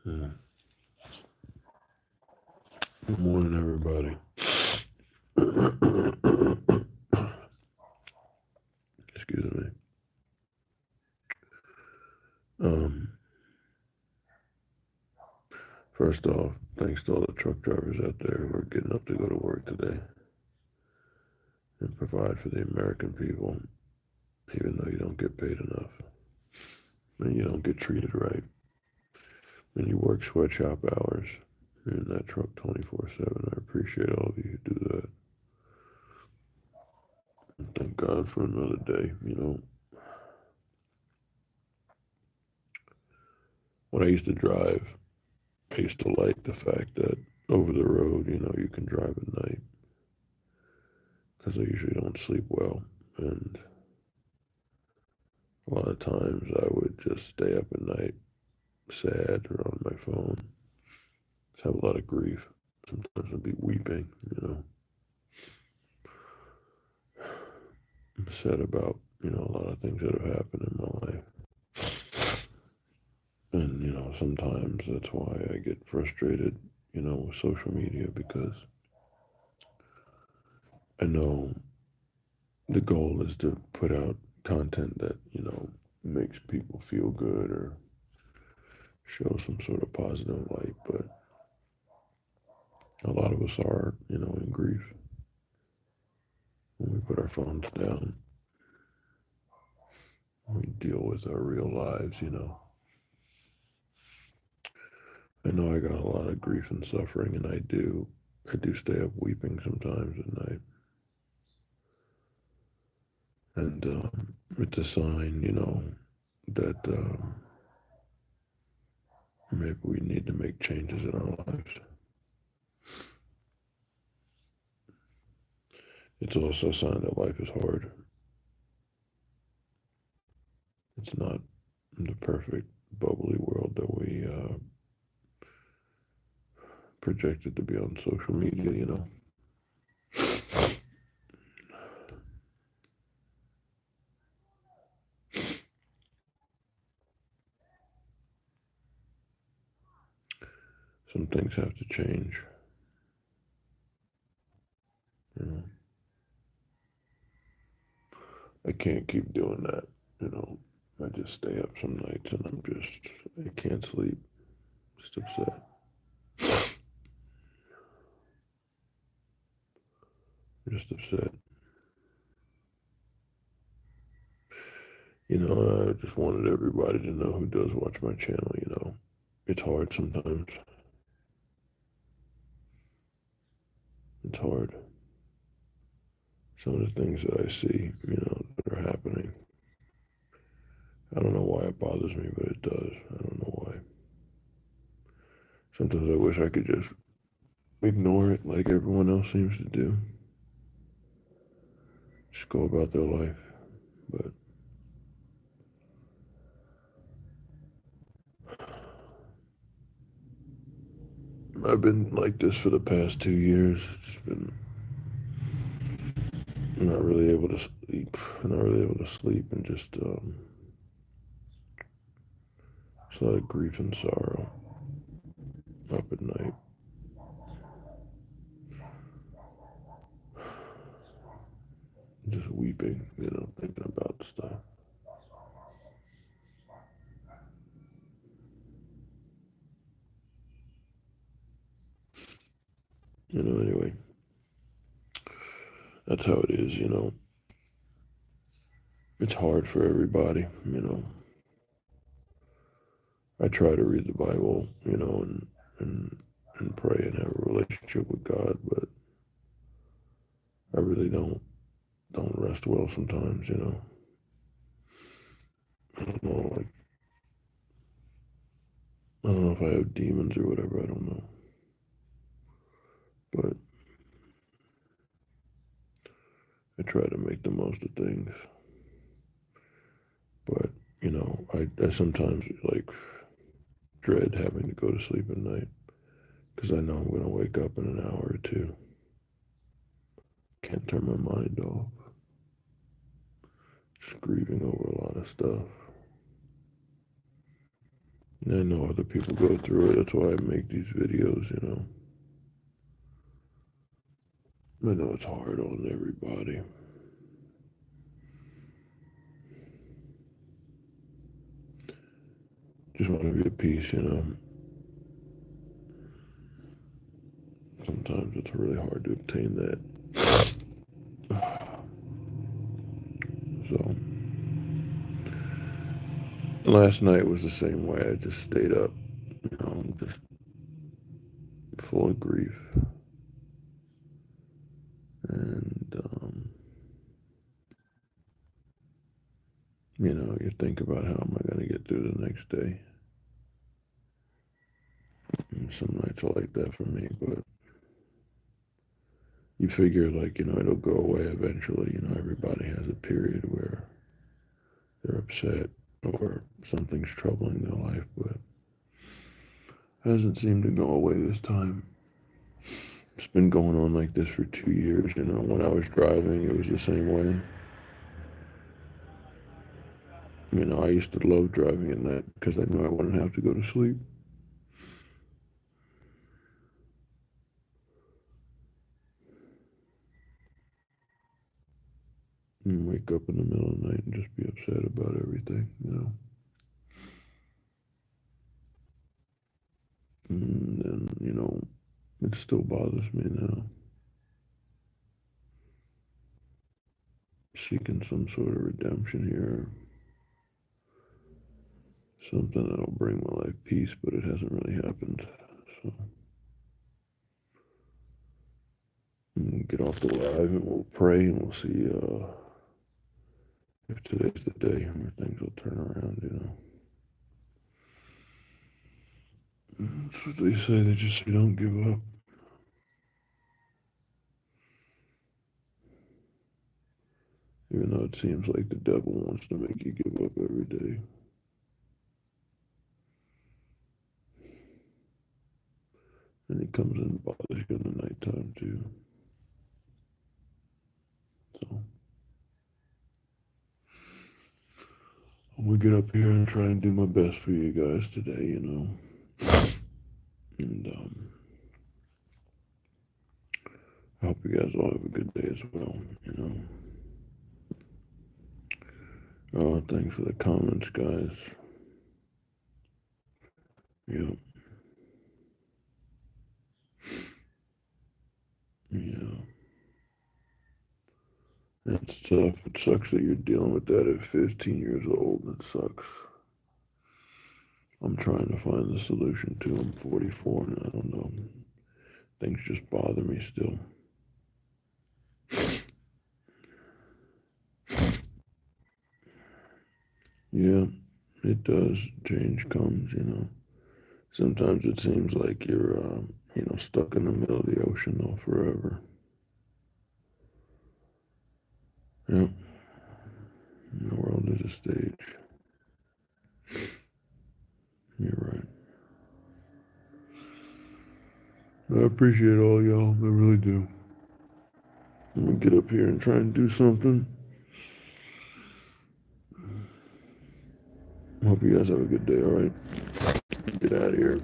Yeah. Good morning, everybody. Excuse me. Um, First off, thanks to all the truck drivers out there who are getting up to go to work today and provide for the American people, even though you don't get paid enough and you don't get treated right. And you work sweatshop hours in that truck 24/7. I appreciate all of you who do that. And thank God for another day. When I used to drive, I used to like the fact that over the road, you can drive at night because I usually don't sleep well. And a lot of times I would just stay up at night sad or on my phone. Just have a lot of grief. Sometimes I'd be weeping. I'm sad about a lot of things that have happened in my life. And sometimes that's why I get frustrated with social media because I know the goal is to put out content that makes people feel good or show some sort of positive light, but a lot of us are in grief when we put our phones down. We deal with our real lives. I know I got a lot of grief and suffering, and I do stay up weeping sometimes at night. And it's a sign that maybe we need to make changes in our lives. It's also a sign that life is hard. It's not the perfect, bubbly world that we projected to be on social media. Some things have to change. You know, I can't keep doing that. I just stay up some nights and I can't sleep. Just upset. Just upset. I just wanted everybody to know who does watch my channel. It's hard sometimes. It's hard. Some of the things that I see that are happening. I don't know why it bothers me, but it does. I don't know why. Sometimes I wish I could just ignore it like everyone else seems to do. Just go about their life. But I've been like this for the past 2 years. Just been not really able to sleep, and just a lot of grief and sorrow up at night. Just weeping thinking about stuff. Anyway, that's how it is. It's hard for everybody. I try to read the Bible and and pray and have a relationship with God, but I really don't rest well sometimes. I don't know, like I don't know if I have demons or whatever, I don't know. But I try to make the most of things. But I sometimes like dread having to go to sleep at night because I know I'm going to wake up in an hour or two. Can't turn my mind off. Just grieving over a lot of stuff. I know other people go through it. That's why I make these videos, you know. I know it's hard on everybody. Just want to be at peace, you know. Sometimes it's really hard to obtain that. So, last night was the same way. I just stayed up, you know, I'm just full of grief. And, you know, you think about how am I going to get through the next day. And some nights are like that for me, but you figure, like, you know, it'll go away eventually. You know, everybody has a period where they're upset or something's troubling their life, but it hasn't seemed to go away this time. It's been going on like this for 2 years, you know. When I was driving, it was the same way. You know, I used to love driving at night because I knew I wouldn't have to go to sleep. And wake up in the middle of the night and just be upset about everything, you know. And then, you know, it still bothers me now. Seeking some sort of redemption here. Something that'll bring my life peace, but it hasn't really happened. So we'll get off the live and we'll pray and we'll see if today's the day where things will turn around, you know. That's what they say. They just say don't give up. Even though it seems like the devil wants to make you give up every day. And he comes in and bothers you in the nighttime too. So I'm gonna get up here and try and do my best for you guys today, you know. And I hope you guys all have a good day as well, you know. Oh, thanks for the comments, guys. Yeah. Yeah. It's tough. It sucks that you're dealing with that at 15 years old. It sucks. I'm trying to find the solution too. I'm 44 and I don't know. Things just bother me still. Yeah, it does. Change comes, you know. Sometimes it seems like you're, you know, stuck in the middle of the ocean though forever. Yeah. The world is a stage. You're right. I appreciate all y'all. I really do. I'm gonna get up here and try and do something. Hope you guys have a good day, alright? Get out of here.